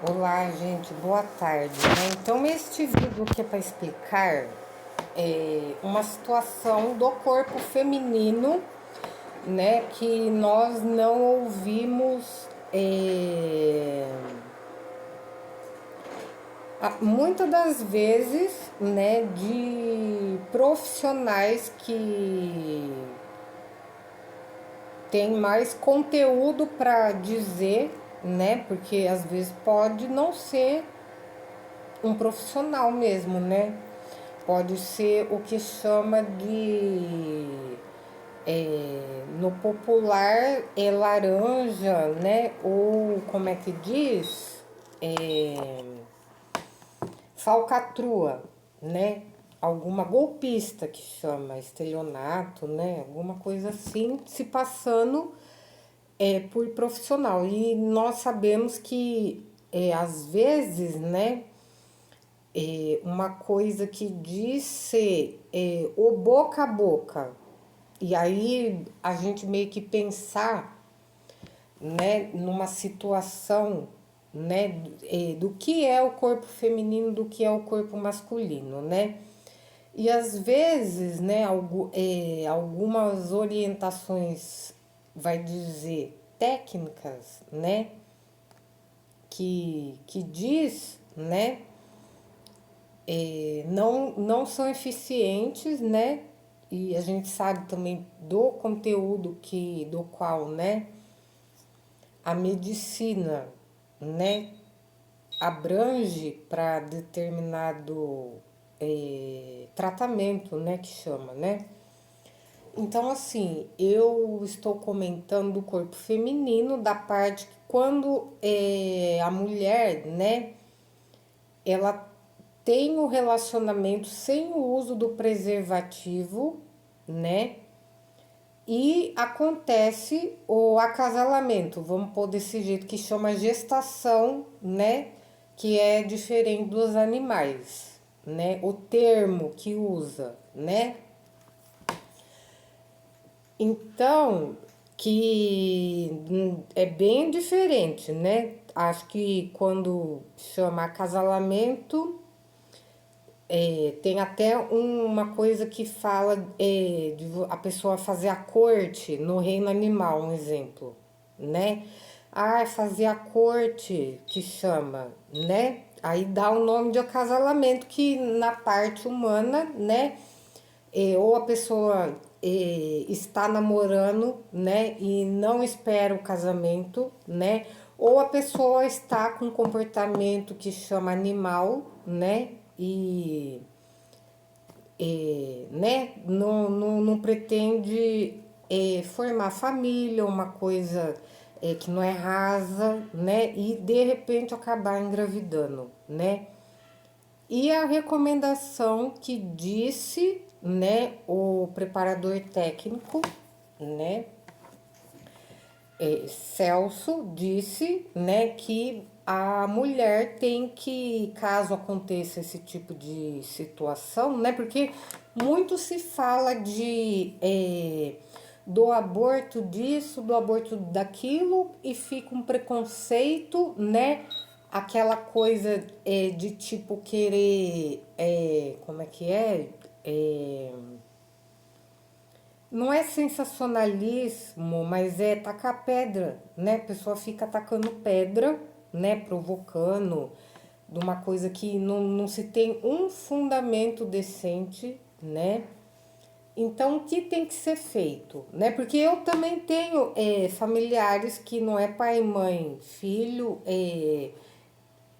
Olá, gente, boa tarde, né? Então, este vídeo aqui é para explicar uma situação do corpo feminino, né? Que nós não ouvimos muitas das vezes, né? De profissionais que tem mais conteúdo para dizer, né? Porque às vezes pode não ser um profissional mesmo, né? Pode ser o que chama de no popular é laranja, né? Ou como é que diz? Falcatrua, né? Alguma golpista que chama estelionato, né? Alguma coisa assim, se passando por profissional. E nós sabemos que às vezes, né? Uma coisa que disse o boca a boca. E aí a gente meio que pensar, né, numa situação, né, do que é o corpo feminino, do que é o corpo masculino, né? E às vezes, né, algumas orientações, vai dizer, técnicas, né, que diz, né, não são eficientes, né? E a gente sabe também do conteúdo do qual, né, a medicina, né, abrange para determinado tratamento, né, que chama, né? Então, assim, eu estou comentando do corpo feminino, da parte que quando a mulher, né, ela tem o relacionamento sem o uso do preservativo, né? E acontece o acasalamento, vamos pôr desse jeito, que chama gestação, né? Que é diferente dos animais, né? O termo que usa, né? Então, que é bem diferente, né? Acho que quando chama acasalamento, tem até uma coisa que fala de a pessoa fazer a corte no reino animal, um exemplo, né? Ah, fazer a corte que chama, né? Aí dá o nome de acasalamento que na parte humana, né? Ou a pessoa está namorando, né? E não espera o casamento, né? Ou a pessoa está com um comportamento que chama animal, né? Né, não pretende formar família, uma coisa que não é rasa, né, e de repente acabar engravidando, né. E a recomendação que disse, né, o preparador técnico, né, Celso disse, né, que a mulher tem que, caso aconteça esse tipo de situação, né, porque muito se fala do aborto disso, do aborto daquilo e fica um preconceito, né, aquela coisa de tipo querer, como é que é? Não é sensacionalismo, mas é tacar pedra, né? A pessoa fica atacando pedra, né? Provocando de uma coisa que não se tem um fundamento decente, né? Então, o que tem que ser feito, né? Porque eu também tenho familiares que não é pai, mãe, filho,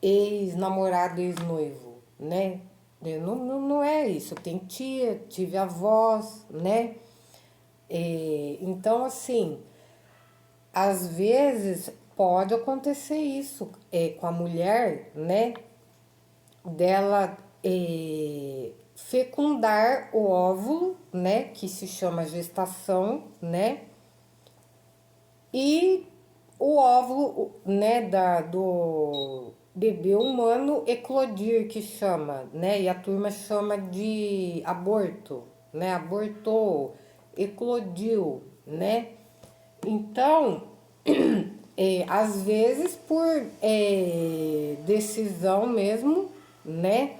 ex-namorado, ex-noivo, né? Não é isso. Tem tia, tive avós, né? Então, assim, às vezes pode acontecer isso com a mulher, né? Dela fecundar o óvulo, né? Que se chama gestação, né? E o óvulo, né? Do bebê humano eclodir, que chama, né? E a turma chama de aborto, né? Abortou, eclodiu, né? Então, às vezes por decisão mesmo, né?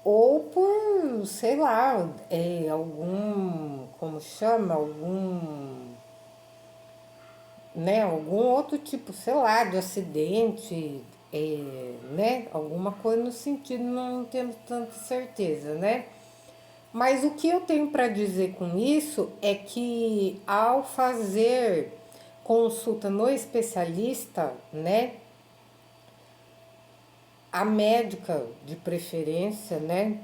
Ou por, sei lá, algum, como chama, algum outro tipo, sei lá, de acidente, né? Alguma coisa no sentido, não temos tanta certeza, né? Mas o que eu tenho para dizer com isso é que ao fazer consulta no especialista, né? A médica de preferência, né?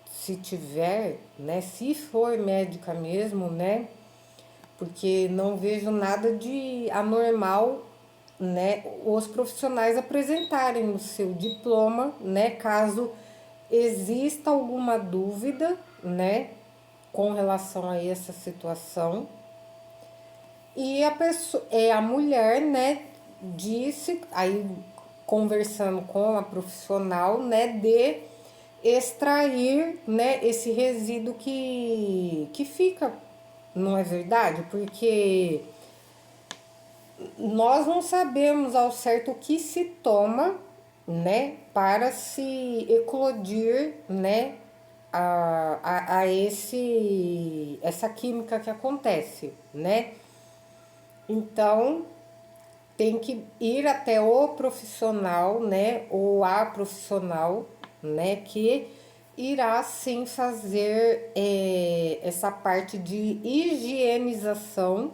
Se tiver, né? Se for médica mesmo, né? Porque não vejo nada de anormal, né? Os profissionais apresentarem o seu diploma, né? Caso exista alguma dúvida, né? Com relação a essa situação. E a pessoa, a mulher, né, disse, aí conversando com a profissional, né, de extrair, né, esse resíduo que fica, não é verdade? Porque nós não sabemos ao certo o que se toma, né, para se eclodir, né, essa química que acontece, né? Então, tem que ir até o profissional, né, ou a profissional, né, que irá sim fazer essa parte de higienização,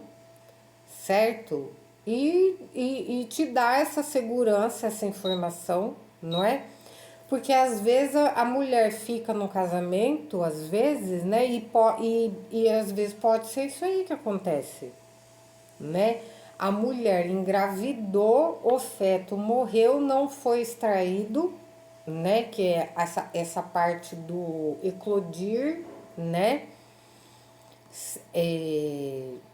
certo? E te dar essa segurança, essa informação, não é? Porque às vezes a mulher fica no casamento, às vezes, né? E às vezes pode ser isso aí que acontece, né? A mulher engravidou, o feto morreu, não foi extraído, né? Que é essa parte do eclodir, né?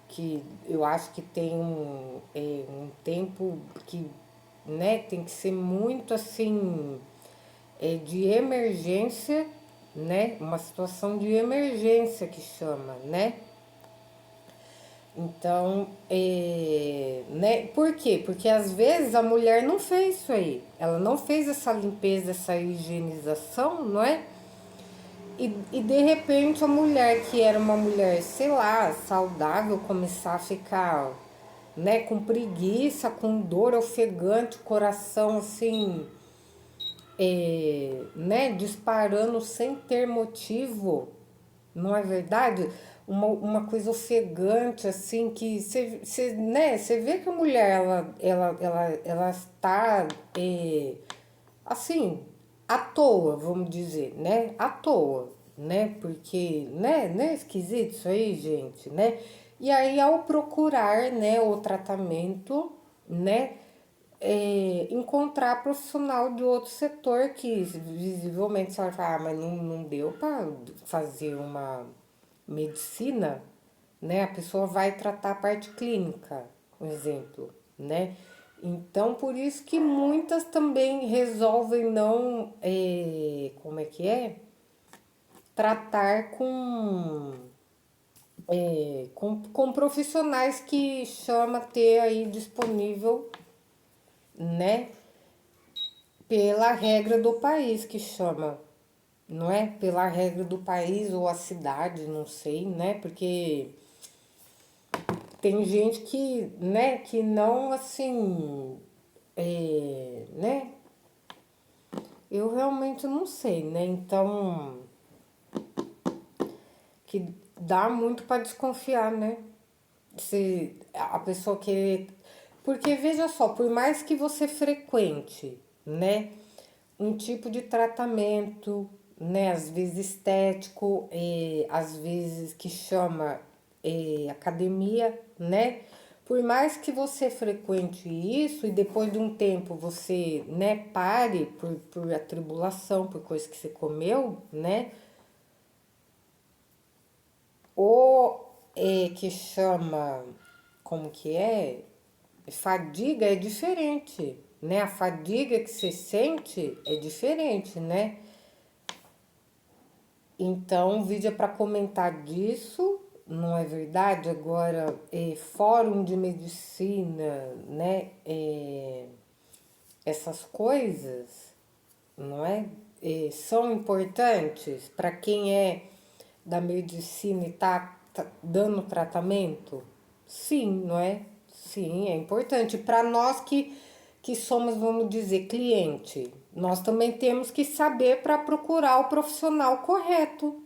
Que eu acho que tem um tempo que, né? Tem que ser muito assim, de emergência, né? Uma situação de emergência que chama, né? Então, né? Por quê? Porque às vezes a mulher não fez isso aí. Ela não fez essa limpeza, essa higienização, não é? E de repente a mulher que era uma mulher, sei lá, saudável, começar a ficar, né, com preguiça, com dor ofegante, coração assim, né, disparando sem ter motivo, não é verdade? Uma coisa ofegante, assim, que você, né, você vê que a mulher, ela está, assim, à toa, vamos dizer, né? À toa, né? Porque, né, esquisito isso aí, gente, né? E aí, ao procurar, né, o tratamento, né, encontrar profissional de outro setor que visivelmente você vai falar, mas não deu para fazer uma medicina, né? A pessoa vai tratar a parte clínica, um exemplo, né? Então, por isso que muitas também resolvem não, como é que é? Tratar com profissionais que chama ter aí disponível, né? Pela regra do país que chama, não é? Pela regra do país ou a cidade, não sei, né? Porque tem gente que, né, que não assim, né? Eu realmente não sei, né? Então, que dá muito para desconfiar, né? Se a pessoa querer. Porque veja só, por mais que você frequente, né, um tipo de tratamento, né, às vezes estético, às vezes que chama academia, né? Por mais que você frequente isso e depois de um tempo você, né, pare por atribulação, por coisa que você comeu, né? Ou que chama, como que é? Fadiga é diferente, né? A fadiga que você sente é diferente, né? Então, o vídeo é para comentar disso, não é verdade? Agora, fórum de medicina, né? Essas coisas, não é? São importantes para quem é da medicina e está dando tratamento? Sim, não é? Sim, é importante. Para nós que somos, vamos dizer, cliente, nós também temos que saber para procurar o profissional correto.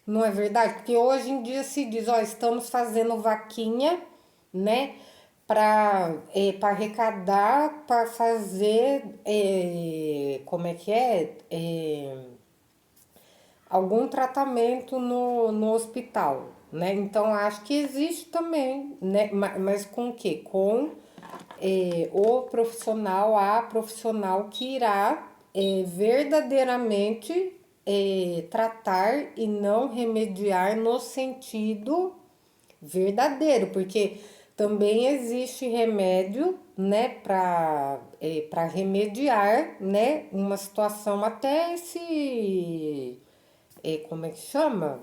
Não é verdade? Porque hoje em dia se diz, ó, estamos fazendo vaquinha, né? Para arrecadar, para fazer, como é que é? Algum tratamento no hospital, né? Então acho que existe também, né? Mas com o quê? Com o profissional, a profissional que irá verdadeiramente tratar e não remediar no sentido verdadeiro, porque também existe remédio, né, para remediar, né, uma situação até esse como é que chama?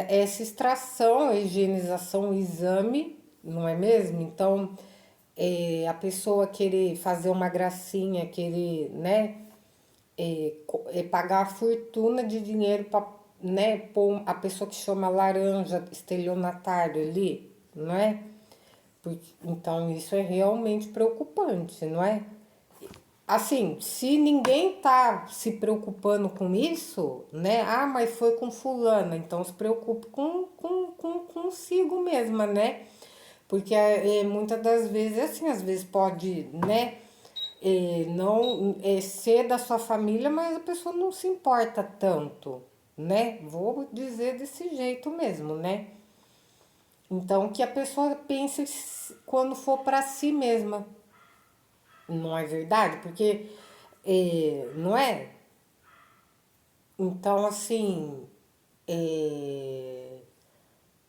Essa extração, a higienização, o exame, não é mesmo? Então, a pessoa querer fazer uma gracinha, querer, né, pagar a fortuna de dinheiro para, né, pôr a pessoa que chama laranja, estelionatário ali, não é? Então, isso é realmente preocupante, não é? Assim, se ninguém tá se preocupando com isso, né? Ah, mas foi com fulana, então se preocupe consigo mesma, né? Porque muitas das vezes, assim, às vezes pode, né? Não ser da sua família, mas a pessoa não se importa tanto, né? Vou dizer desse jeito mesmo, né? Então, que a pessoa pense quando for para si mesma, não é verdade? Porque, não é? Então, assim, é,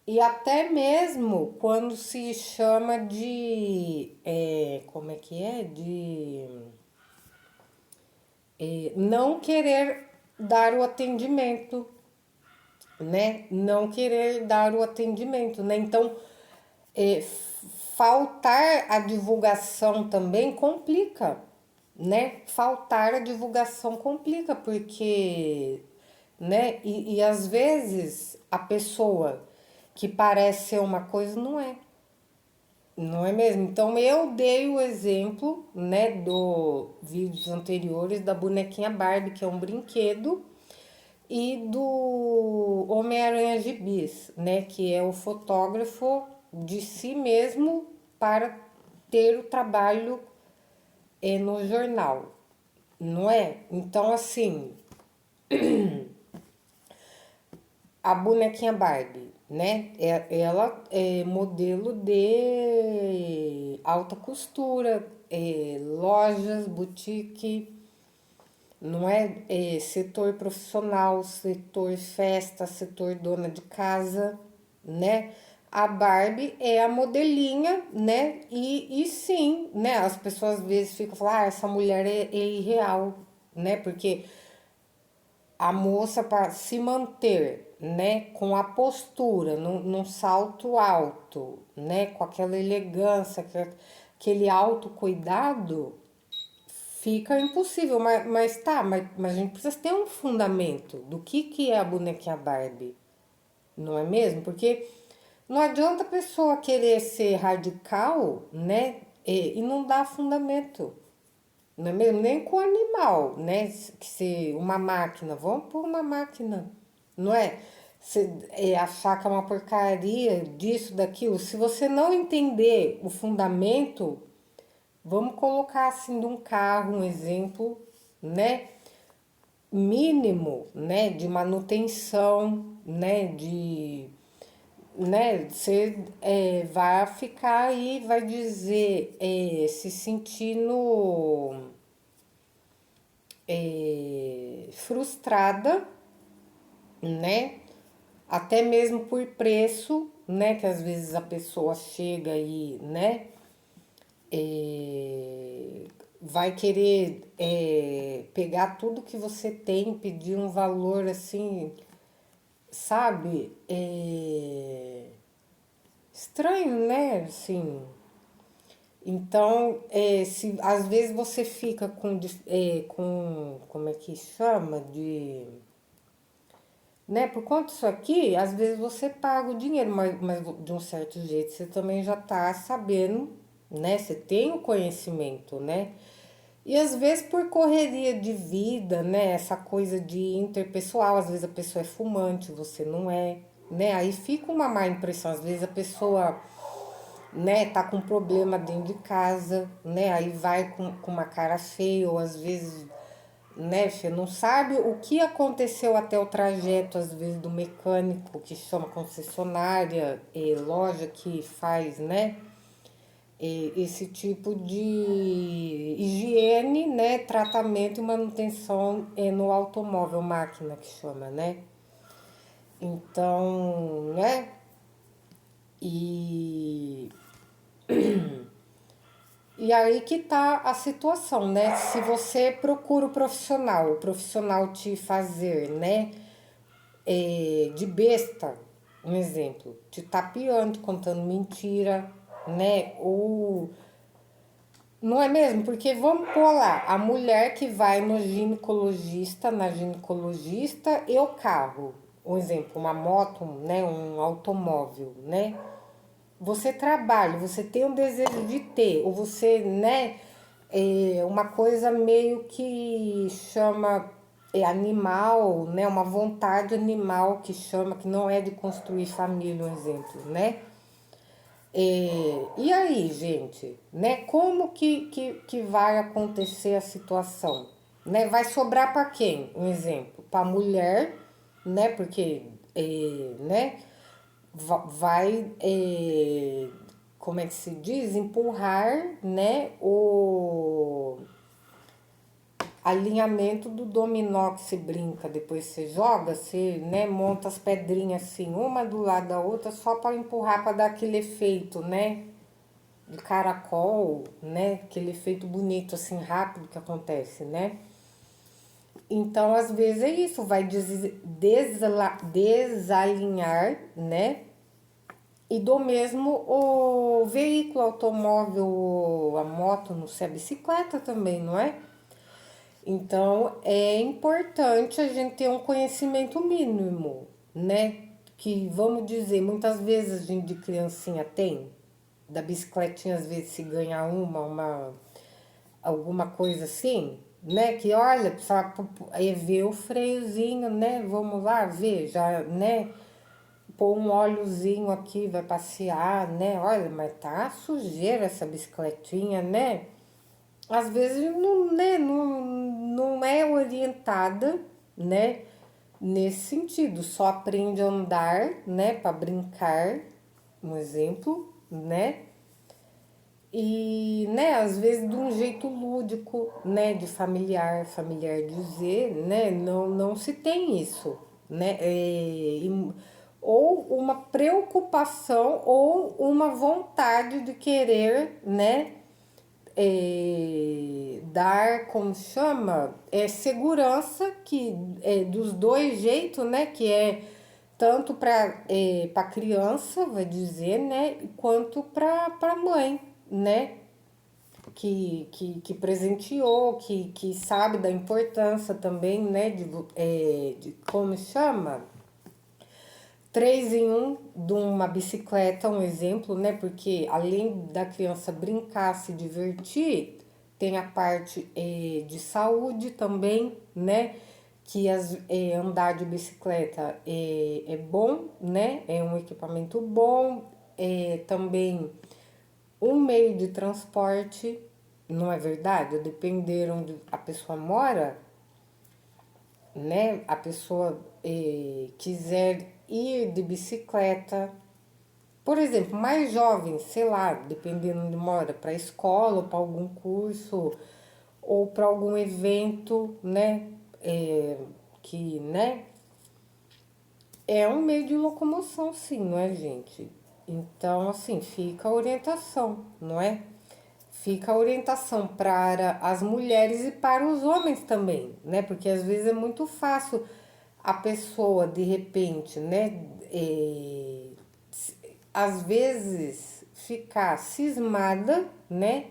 e até mesmo quando se chama de, como é que é? De não querer dar o atendimento, né? Não querer dar o atendimento, né? Então, é, faltar a divulgação também complica, né? Faltar a divulgação complica, porque, né? E às vezes a pessoa que parece ser uma coisa não é, não é mesmo? Então eu dei o exemplo, né, do vídeos anteriores da bonequinha Barbie, que é um brinquedo, e do Homem-Aranha Gibis, né, que é o fotógrafo de si mesmo para ter o trabalho no jornal, não é? Então, assim, a bonequinha Barbie, né? Ela é modelo de alta costura, lojas, boutique, não é? Setor profissional, setor festa, setor dona de casa, né? A Barbie é a modelinha, né? E sim, né? As pessoas às vezes ficam falando, ah, essa mulher é irreal, né? Porque a moça para se manter, né, com a postura, num salto alto, né, com aquela elegância, aquele autocuidado, fica impossível. Mas tá, mas a gente precisa ter um fundamento do que é a bonequinha Barbie, não é mesmo? Porque não adianta a pessoa querer ser radical, né, e não dar fundamento. Não é mesmo? Nem com animal, né? Que se uma máquina, vamos pôr uma máquina, não é? Você achar que é uma porcaria disso, daquilo. Se você não entender o fundamento, vamos colocar assim de um carro, um exemplo, né? Mínimo, né? De manutenção, né? Né? Você vai ficar aí, vai dizer, se sentindo frustrada, né? Até mesmo por preço, né? Que às vezes a pessoa chega e, né? Vai querer pegar tudo que você tem, pedir um valor assim sabe? É estranho, né? Assim, então, se às vezes você fica como é que chama? Né? Por conta disso aqui, às vezes você paga o dinheiro, mas de um certo jeito você também já tá sabendo, né? Você tem o conhecimento, né? E às vezes por correria de vida, né? Essa coisa de interpessoal, às vezes a pessoa é fumante, você não é, né? Aí fica uma má impressão, às vezes a pessoa, né, tá com problema dentro de casa, né? Aí vai com uma cara feia, ou às vezes, né, você não sabe o que aconteceu até o trajeto, às vezes, do mecânico que chama concessionária, loja que faz, né, esse tipo de higiene, né, tratamento e manutenção no automóvel, máquina que chama, né? Então, né? E E aí que tá a situação, né? Se você procura o profissional te fazer, né, de besta, um exemplo, te tapeando, contando mentira, né? Ou não é mesmo? Porque vamos pôr lá, a mulher que vai no ginecologista, na ginecologista e o carro, um exemplo, uma moto, né, um automóvel, né? Você trabalha, você tem um desejo de ter, ou você, né, uma coisa meio que chama animal, né, uma vontade animal que chama, que não é de construir família, um exemplo, né? E aí, gente, né, como que vai acontecer a situação? Né? Vai sobrar para quem? Um exemplo, para a mulher, né, porque, né, vai, como é que se diz? Empurrar, né, o alinhamento do dominó que se brinca, depois você joga, você, né, monta as pedrinhas assim, uma do lado da outra, só para empurrar, para dar aquele efeito, né, de caracol, né, aquele efeito bonito, assim, rápido que acontece, né. Então, às vezes é isso, vai desalinhar, né, e do mesmo o veículo automóvel, a moto, não sei, a bicicleta também, não é? Então é importante a gente ter um conhecimento mínimo, né? Que vamos dizer, muitas vezes a gente de criancinha tem, da bicicletinha às vezes se ganha alguma coisa assim, né? Que olha, precisa aí ver o freiozinho, né? Vamos lá ver, já, né? Pôr um óleozinho aqui, vai passear, né? Olha, mas tá sujeira essa bicicletinha, né? Às vezes não, né, não é orientada, né? Nesse sentido, só aprende a andar, né? Para brincar, um exemplo, né? E, né, às vezes de um jeito lúdico, né, de familiar dizer, né, não se tem isso, né, ou uma preocupação ou uma vontade de querer, né, dar, como chama, segurança que dos dois jeitos, né, que é tanto para criança, vai dizer, né, quanto para mãe, né, que presenteou, que sabe da importância também, né, de como chama, três em um de uma bicicleta, um exemplo, né? Porque além da criança brincar, se divertir, tem a parte de saúde também, né? Que andar de bicicleta é bom, né? É um equipamento bom, é também um meio de transporte, não é verdade? Depender onde a pessoa mora, né? A pessoa quiser ir de bicicleta, por exemplo, mais jovens, sei lá, dependendo onde mora, para a escola, ou para algum curso, ou para algum evento, né? Que, né? É um meio de locomoção, sim, não é, gente? Então, assim, fica a orientação, não é? Fica a orientação para as mulheres e para os homens também, né? Porque às vezes é muito fácil. a pessoa de repente, né, às vezes ficar cismada, né,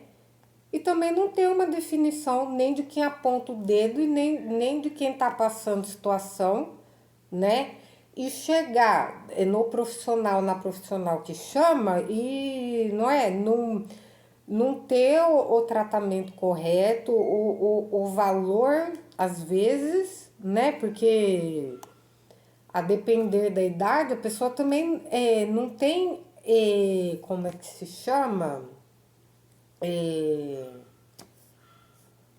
e também não ter uma definição nem de quem aponta o dedo e nem de quem está passando situação, né? E chegar no profissional, na profissional que chama e não é, não ter o tratamento correto, o valor, às vezes, né? Porque a depender da idade, a pessoa também não tem, como é que se chama? É,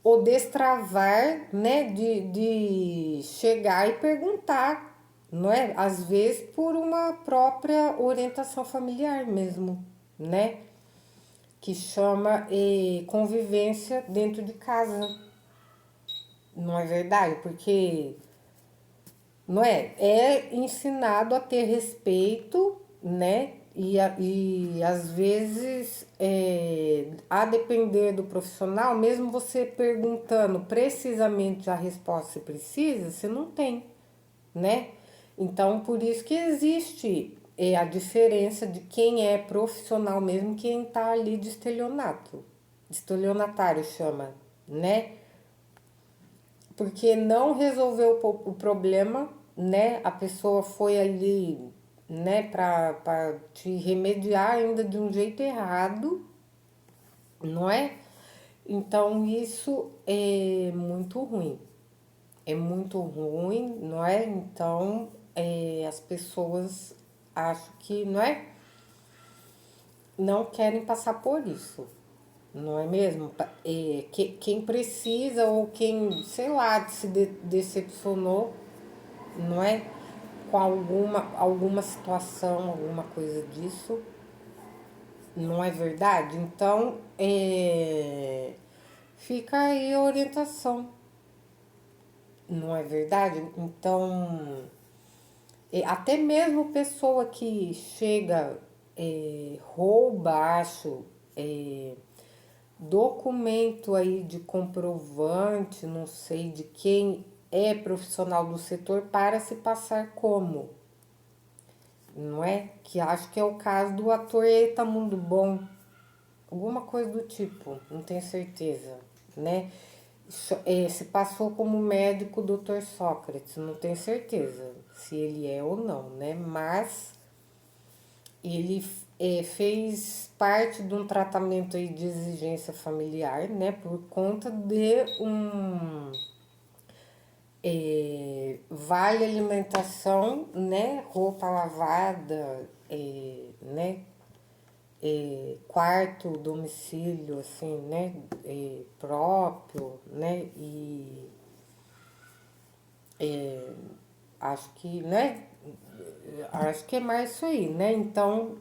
o destravar, né, de chegar e perguntar, não é? Às vezes por uma própria orientação familiar mesmo, né? Que chama convivência dentro de casa, não é verdade? Porque não é? É ensinado a ter respeito, né? E às vezes, a depender do profissional, mesmo você perguntando precisamente a resposta que precisa, você não tem, né? Então, por isso que existe a diferença de quem é profissional mesmo, quem tá ali de estelionato. Estelionatário chama, né? Porque não resolveu o problema, né? A pessoa foi ali, né, para te remediar ainda de um jeito errado, não é? Então isso é muito ruim. É muito ruim, não é? Então as pessoas acho que, não é? Não querem passar por isso. Não é mesmo? Quem precisa ou quem, sei lá, se decepcionou, não é? Com alguma situação, alguma coisa disso, não é verdade? Então, fica aí a orientação, não é verdade? Então, até mesmo pessoa que chega, rouba, acho, documento aí de comprovante, não sei de quem é profissional do setor para se passar como, não é? Que acho que é o caso do ator Eita Mundo Bom, alguma coisa do tipo, não tenho certeza, né? Se passou como médico Dr. Sócrates, não tenho certeza se ele é ou não, né? Mas ele fez parte de um tratamento aí de exigência familiar, né? Por conta de vale alimentação, né? Roupa lavada, né? Quarto, domicílio, assim, né? Próprio, né? E acho que, né? Acho que é mais isso aí, né? Então,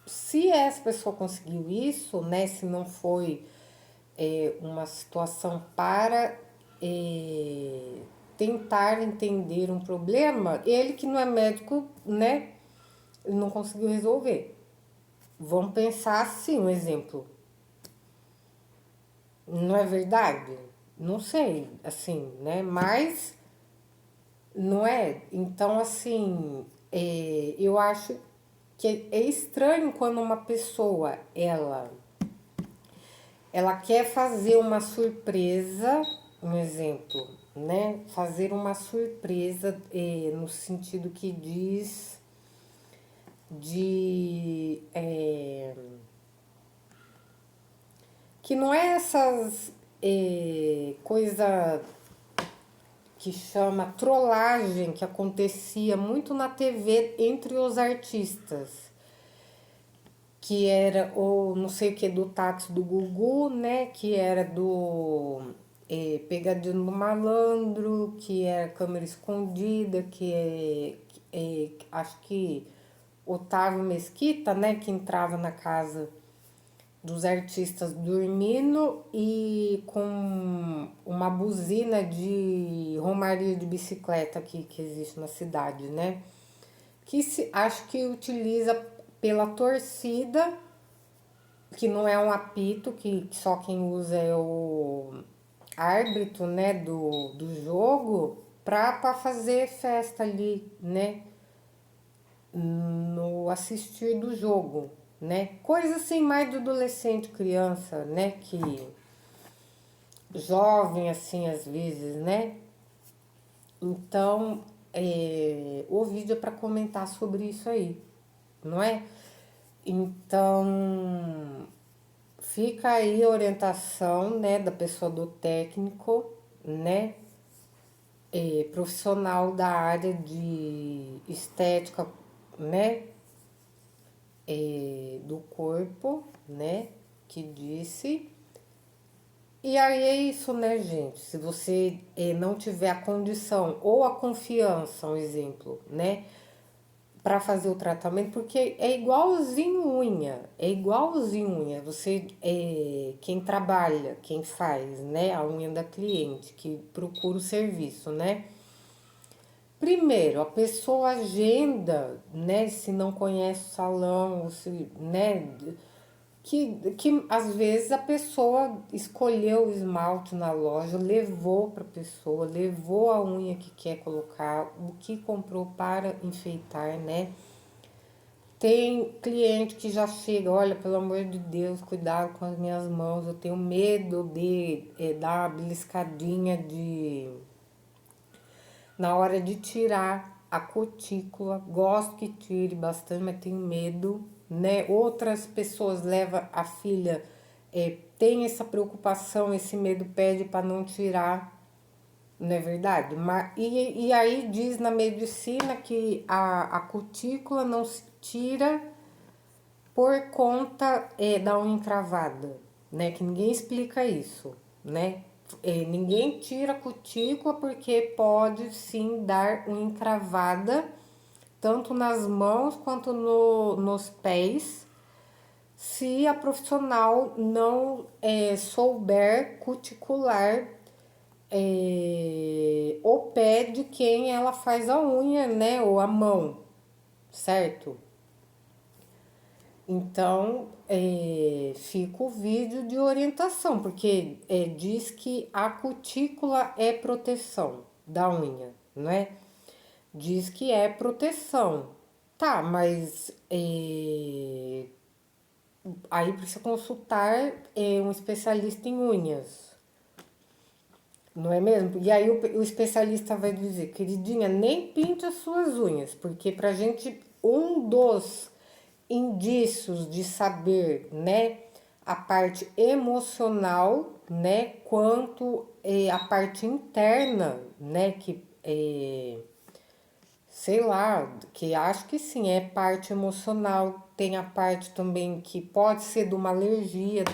se essa pessoa conseguiu isso, né? Se não foi uma situação para é, tentar entender um problema, ele que não é médico, né? Ele não conseguiu resolver. Vamos pensar assim, um exemplo. Não é verdade? Não sei, assim, né? Mas não é? Então, assim, eu acho que é estranho quando uma pessoa, ela quer fazer uma surpresa, um exemplo, né? Fazer uma surpresa no sentido que diz de que não é essas coisa que chama trollagem que acontecia muito na TV entre os artistas, que era o não sei o que do táxi do Gugu, né? Que era do Pegadinha do Malandro, que é Câmera Escondida, acho que Otávio Mesquita, né? Que entrava na casa dos artistas dormindo e com uma buzina de romaria de bicicleta que existe na cidade, né? Acho que utiliza pela torcida, que não é um apito, que só quem usa é o árbitro, né, do jogo, pra fazer festa ali, né? No assistir do jogo, né? Coisa assim mais do adolescente, criança, né? Que jovem assim às vezes, né? Então, o vídeo é para comentar sobre isso aí, não é? Então, fica aí a orientação, né, da pessoa do técnico, né? Profissional da área de estética, né? Do corpo, né? Que disse. E aí é isso, né, gente? Se você não tiver a condição ou a confiança, um exemplo, né, para fazer o tratamento, porque é igualzinho unha, é igualzinho unha. Você, quem trabalha, quem faz, né, a unha da cliente, que procura o serviço, né? Primeiro, a pessoa agenda, né, se não conhece o salão, se, né, que às vezes a pessoa escolheu o esmalte na loja, levou para a pessoa, levou a unha que quer colocar, o que comprou para enfeitar, né? Tem cliente que já chega, olha, pelo amor de Deus, cuidado com as minhas mãos, eu tenho medo de dar uma beliscadinha na hora de tirar a cutícula. Gosto que tire bastante, mas tenho medo, né? Outras pessoas levam a filha, tem essa preocupação, esse medo, pede para não tirar, não é verdade? E aí diz na medicina que a cutícula não se tira por conta da unha encravada, né? Que ninguém explica isso, né? Ninguém tira a cutícula porque pode sim dar uma encravada tanto nas mãos quanto nos pés, se a profissional não souber cuticular o pé de quem ela faz a unha, né? Ou a mão, certo? Então, fica o vídeo de orientação, porque diz que a cutícula é proteção da unha, não é? Diz que é proteção. Tá, mas aí precisa consultar um especialista em unhas, não é mesmo? E aí o especialista vai dizer, queridinha, nem pinte as suas unhas, porque pra gente, um dos indícios de saber, né, a parte emocional, né, quanto a parte interna, né, que sei lá, que acho que sim, é parte emocional, tem a parte também que pode ser de uma alergia,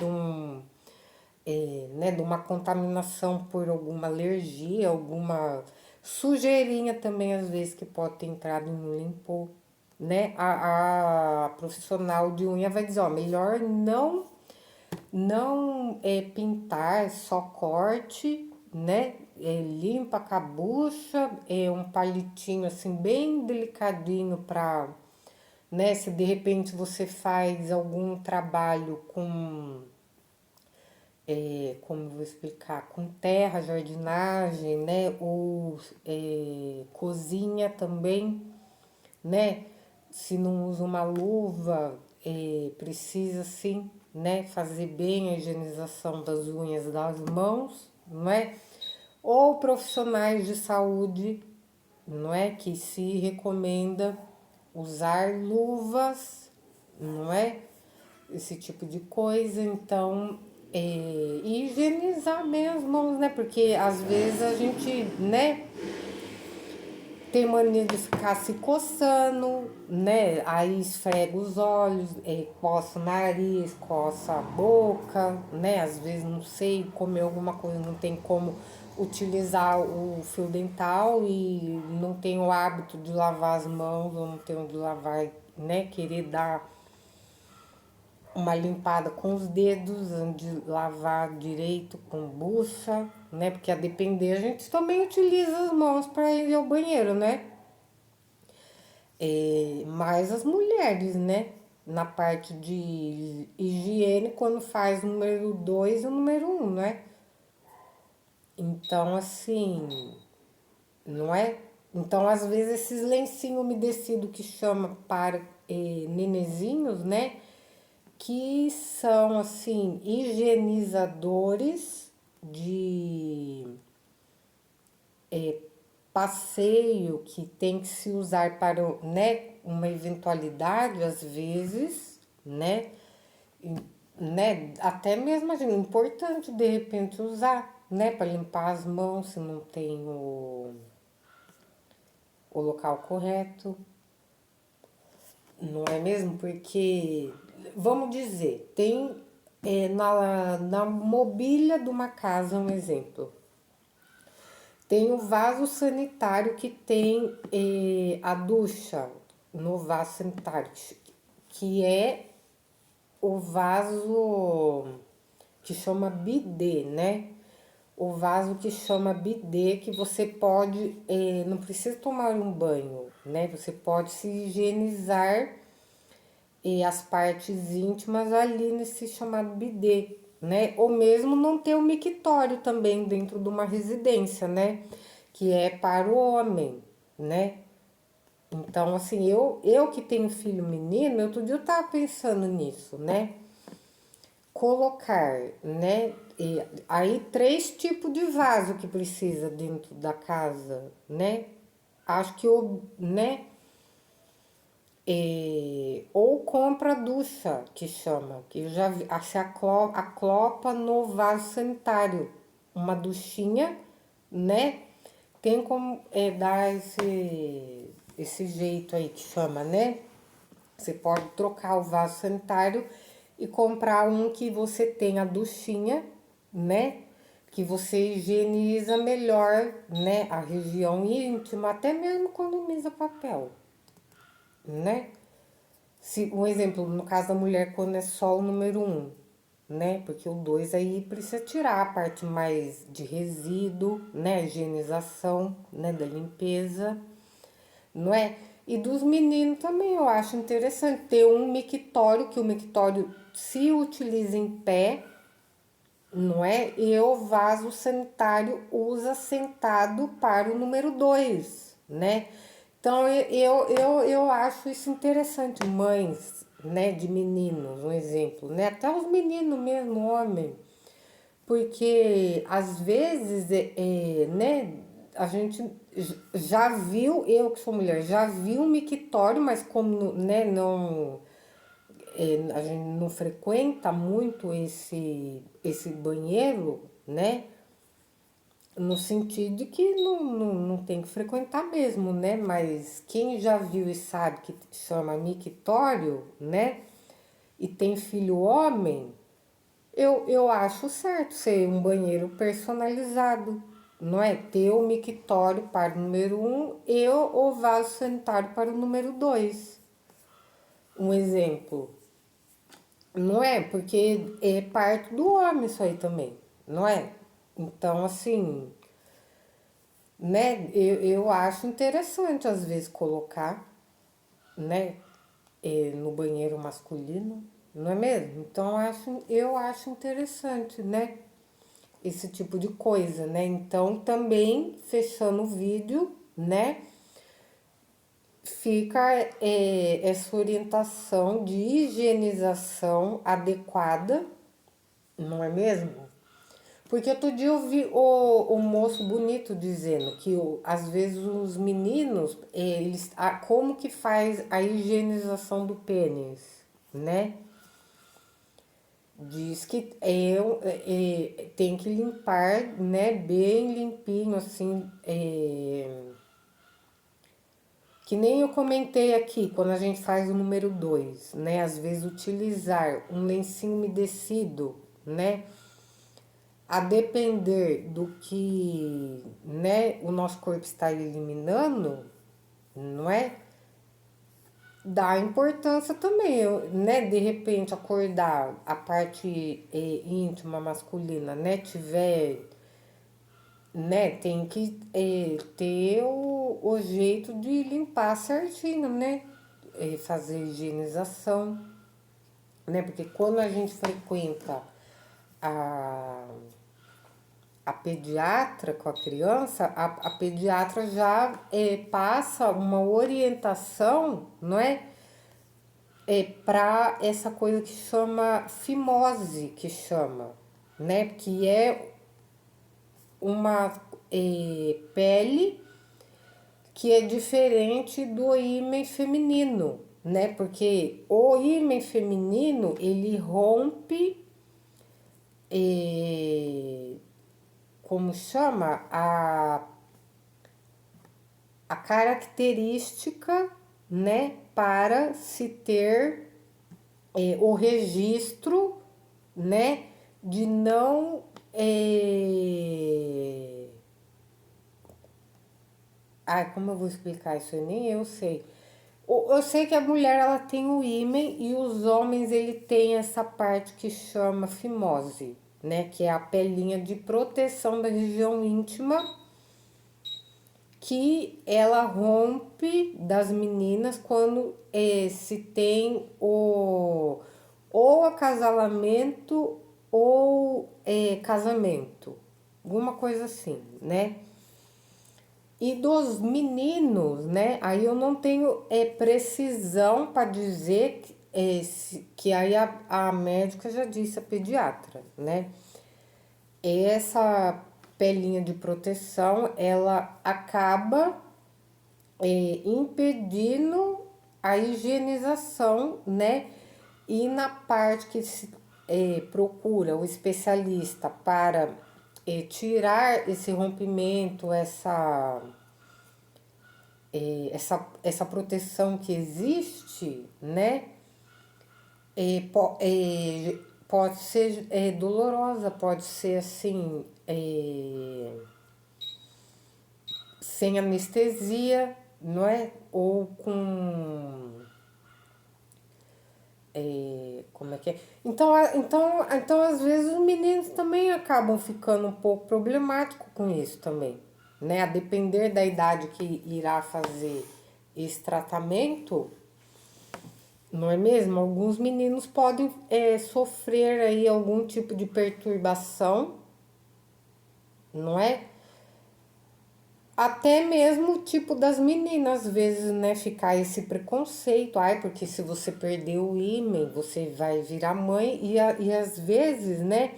né, de uma contaminação por alguma alergia, alguma sujeirinha também, às vezes, que pode ter entrado e não limpou, né? A profissional de unha vai dizer, ó, melhor não pintar, só corte, né? Limpa com a bucha, um palitinho assim bem delicadinho para, né? Se de repente você faz algum trabalho com como eu vou explicar, com terra, jardinagem, né? Ou cozinha também, né? Se não usa uma luva, precisa sim, né? Fazer bem a higienização das unhas das mãos, não é? Ou profissionais de saúde, não é? Que se recomenda usar luvas, não é? Esse tipo de coisa, então, e higienizar bem as mãos, né? Porque às vezes a gente, né, tem mania de ficar se coçando, né? Aí esfrega os olhos, coça o nariz, coça a boca, né? Às vezes não sei, comer alguma coisa, não tem como utilizar o fio dental e não tem o hábito de lavar as mãos, ou não tem onde lavar, né? Querer dar uma limpada com os dedos, antes de lavar direito com bucha, né? Porque a depender a gente também utiliza as mãos para ir ao banheiro, né? Mais as mulheres, né? Na parte de higiene, quando faz o número 2 e o número 1, né? Então, assim, não é? Então, às vezes, esses lencinhos umedecidos que chama para nenezinhos, né? Que são, assim, higienizadores de passeio que tem que se usar para, né, uma eventualidade, às vezes, né? E, né? Até mesmo, assim, importante, de repente, usar, né? Para limpar as mãos se não tem o local correto, não é mesmo? Porque, vamos dizer, tem na mobília de uma casa, um exemplo, tem o vaso sanitário que tem a ducha no vaso sanitário, que é o vaso que chama bidê, né? O vaso que chama bidê, que você pode, não precisa tomar um banho, né? Você pode se higienizar as partes íntimas ali nesse chamado bidê, né? Ou mesmo não ter o mictório também dentro de uma residência, né? Que é para o homem, né? Então, assim, eu que tenho filho menino, outro dia eu tava pensando nisso, né? Colocar, né? E aí, 3 tipos de vaso que precisa dentro da casa, né? Acho que o, né? Ou compra ducha, que chama, que eu já vi, se aclopa no vaso sanitário. Uma duchinha, né? Tem como dar esse jeito aí que chama, né? Você pode trocar o vaso sanitário e comprar um que você tem a duchinha, né? Que você higieniza melhor, né? A região íntima, até mesmo economiza papel, né? Se, um exemplo, no caso da mulher, quando é só o número um, né? Porque o dois aí precisa tirar a parte mais de resíduo, né? Higienização, né? Da limpeza, não é? E dos meninos também eu acho interessante ter um mictório, que o mictório se utiliza em pé, não é? E o vaso sanitário usa sentado para o número 2, né? Então eu acho isso interessante, mães, né, de meninos, um exemplo, né? Até os meninos mesmo, homem, porque às vezes, né, a gente já viu, eu que sou mulher, já vi um mictório, mas como, né, não, a gente não frequenta muito esse banheiro, né? No sentido de que não tem que frequentar mesmo, né? Mas quem já viu e sabe que chama mictório, né? E tem filho homem, eu acho certo ser um banheiro personalizado, não é? Ter o mictório para o número um e o vaso sanitário para o número 2. Um exemplo, não é? Porque é parte do homem isso aí também, não é? Então, assim, né? Eu acho interessante às vezes colocar, né? No banheiro masculino, não é mesmo? Então eu acho interessante, né? Esse tipo de coisa, né? Então também fechando o vídeo, né? Fica essa orientação de higienização adequada, não é mesmo? Porque outro dia eu vi o moço bonito dizendo que às vezes os meninos, eles, como que faz a higienização do pênis, né? Diz que tem que limpar, né, bem limpinho, assim, que nem eu comentei aqui, quando a gente faz o número 2, né? Às vezes utilizar um lencinho umedecido, né? A depender do que, né, o nosso corpo está eliminando, não é? Dá importância também, né? De repente acordar a parte íntima masculina, né? Tiver, né? Tem que ter o jeito de limpar certinho, né? Fazer higienização, né? Porque quando a gente frequenta a a pediatra com a criança, a pediatra já passa uma orientação, não é? Para essa coisa que chama fimose, que chama, né? Que é uma pele que é diferente do ímen feminino, né? Porque o ímen feminino, ele rompe, como chama? A característica, né? Para se ter o registro, né? De não... Ai, como eu vou explicar isso? Nem eu sei. Eu sei que a mulher ela tem o ímen e os homens ele tem essa parte que chama fimose, né? Que é a pelinha de proteção da região íntima que ela rompe das meninas quando se tem ou acasalamento ou casamento, alguma coisa assim, né? E dos meninos, né? Aí eu não tenho precisão para dizer que aí a médica já disse, a pediatra, né? Essa pelinha de proteção, ela acaba impedindo a higienização, né? E na parte que se procura o especialista para tirar esse rompimento, essa proteção que existe, né? Pode ser dolorosa, pode ser assim, sem anestesia, não é? Ou com. Como é que é? Então, às vezes, os meninos também acabam ficando um pouco problemáticos com isso também, né? A depender da idade que irá fazer esse tratamento, não é mesmo? Alguns meninos podem sofrer aí algum tipo de perturbação, não é? Até mesmo o tipo das meninas, às vezes, né, ficar esse preconceito. Ai, porque se você perder o ímen, você vai virar mãe. E às vezes, né,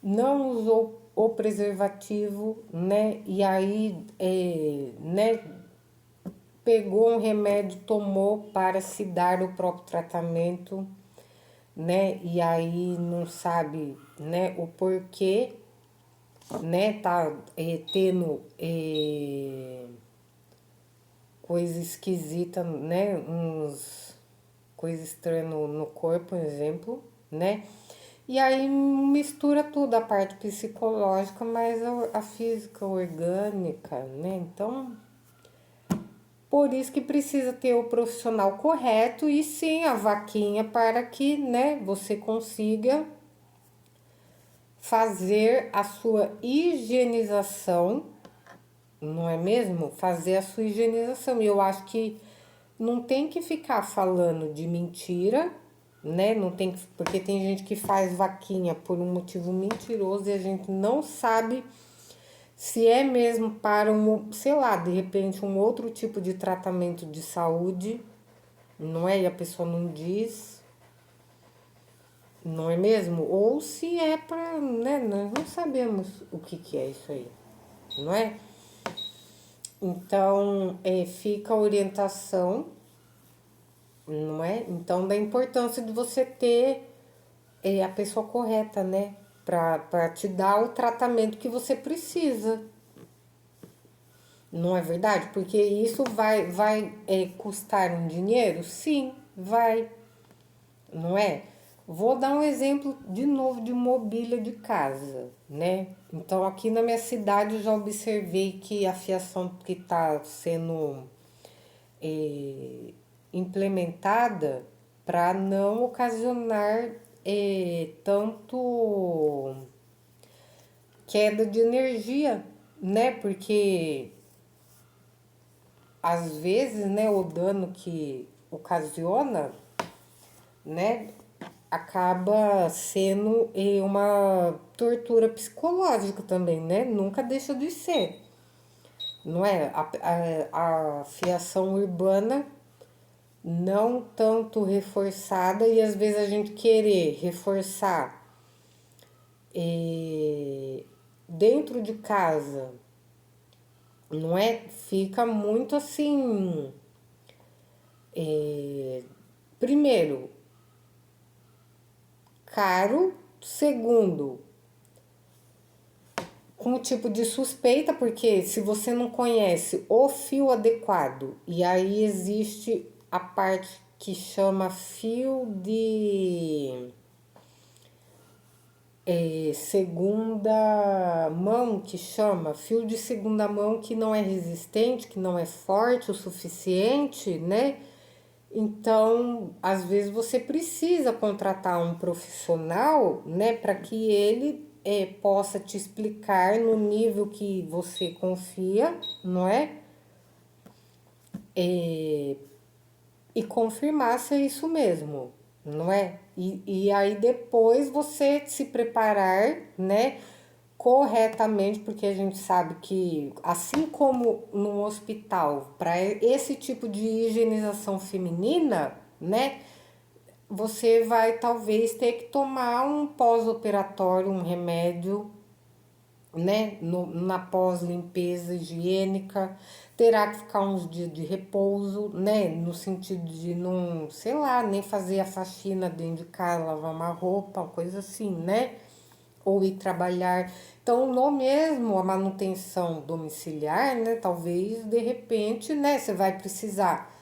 não usou o preservativo, né, e aí, né, pegou um remédio, tomou para se dar o próprio tratamento, né, e aí não sabe, né, o porquê, né, tá tendo coisa esquisita, né, coisa estranha no corpo, por exemplo, né, e aí mistura tudo, a parte psicológica, mas a física orgânica, né, então por isso que precisa ter o profissional correto e sim a vaquinha para que, né, você consiga fazer a sua higienização, não é mesmo? Fazer a sua higienização. E eu acho que não tem que ficar falando de mentira, né? Não tem que, porque tem gente que faz vaquinha por um motivo mentiroso e a gente não sabe se é mesmo para sei lá, de repente um outro tipo de tratamento de saúde, não é? E a pessoa não diz, não é mesmo? Ou se é para, né? Nós não sabemos o que é isso aí, não é? Então, fica a orientação, não é? Então, da importância de você ter a pessoa correta, né? Para te dar o tratamento que você precisa. Não é verdade? Porque isso vai custar um dinheiro? Sim, vai. Não é? Vou dar um exemplo de novo de mobília de casa, né? Então, aqui na minha cidade eu já observei que a fiação que está sendo implementada para não ocasionar tanto queda de energia, né? Porque às vezes, né, o dano que ocasiona, né, acaba sendo uma tortura psicológica também, né? Nunca deixa de ser, não é? A fiação urbana não tanto reforçada e às vezes a gente querer reforçar dentro de casa, não é? Fica muito assim. Primeiro, caro. Segundo, com um tipo de suspeita, porque se você não conhece o fio adequado, e aí existe a parte que chama fio de segunda mão, que chama fio de segunda mão, que não é resistente, que não é forte o suficiente, né? Então, às vezes você precisa contratar um profissional, né, para que ele possa te explicar no nível que você confia, não é? E confirmar se é isso mesmo, não é? E aí depois você se preparar, né, corretamente, porque a gente sabe que, assim como no hospital, para esse tipo de higienização feminina, né, você vai talvez ter que tomar um pós-operatório, um remédio, né, na pós-limpeza higiênica, terá que ficar uns dias de repouso, né, no sentido de não, sei lá, nem fazer a faxina dentro de casa, lavar uma roupa, uma coisa assim, né, ou ir trabalhar. Então, no mesmo a manutenção domiciliar, né, talvez de repente, né, você vai precisar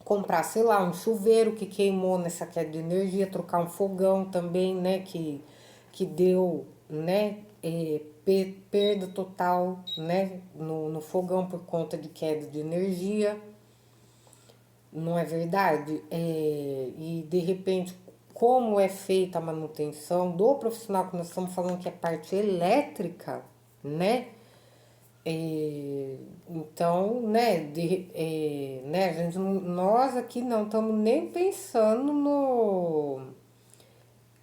comprar, sei lá, um chuveiro que queimou nessa queda de energia, trocar um fogão também, né, que deu, né, perda total, né, no fogão por conta de queda de energia, não é verdade? E de repente, como é feita a manutenção do profissional, que nós estamos falando que é parte elétrica, né? Então, né, a gente, nós aqui não estamos nem pensando no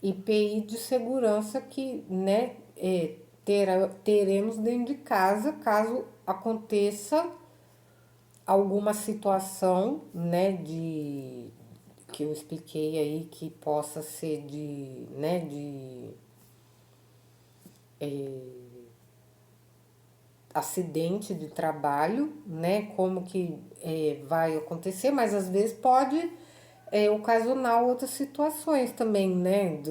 IPI de segurança que, né, teremos dentro de casa caso aconteça alguma situação, né, de que eu expliquei aí que possa ser de, né, de acidente de trabalho, né? Como que vai acontecer, mas às vezes pode ocasionar outras situações também, né?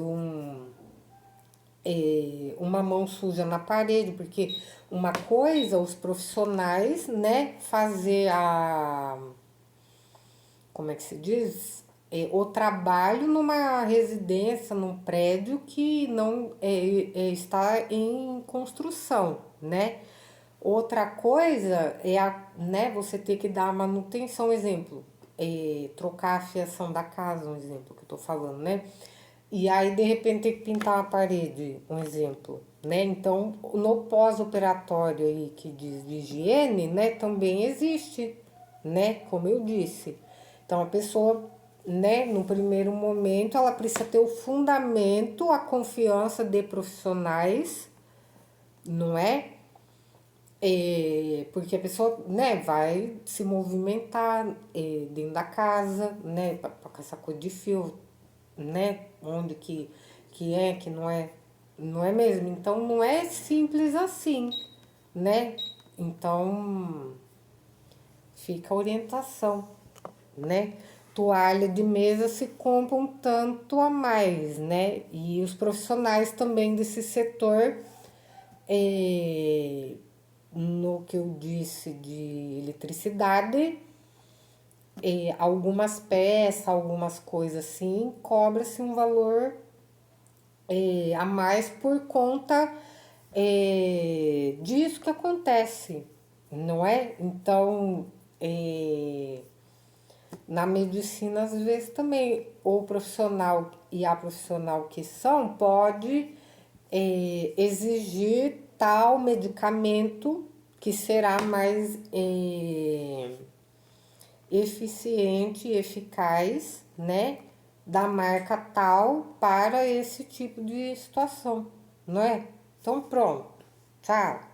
Uma mão suja na parede, porque uma coisa, os profissionais, né? Fazer como é que se diz? O trabalho numa residência, num prédio que não está em construção, né? Outra coisa é né, você ter que dar manutenção, exemplo, trocar a fiação da casa, um exemplo que eu tô falando, né? E aí, de repente, ter que pintar uma parede, um exemplo, né? Então, no pós-operatório aí que diz de higiene, né, também existe, né? Como eu disse. Então, a pessoa, né, no primeiro momento, ela precisa ter o fundamento, a confiança de profissionais, não é? Porque a pessoa, né, vai se movimentar dentro da casa, né, com essa coisa de fio, né, onde que não é, não é mesmo. Então, não é simples assim, né? Então, fica a orientação, né? Toalha de mesa se compra um tanto a mais, né? E os profissionais também desse setor no que eu disse de eletricidade, algumas peças, algumas coisas assim, cobra-se um valor a mais por conta disso que acontece, não é? Então, na medicina, às vezes também o profissional e a profissional que são pode exigir tal medicamento que será mais eficiente e eficaz, né? da marca tal para esse tipo de situação, não é? Então pronto, tchau.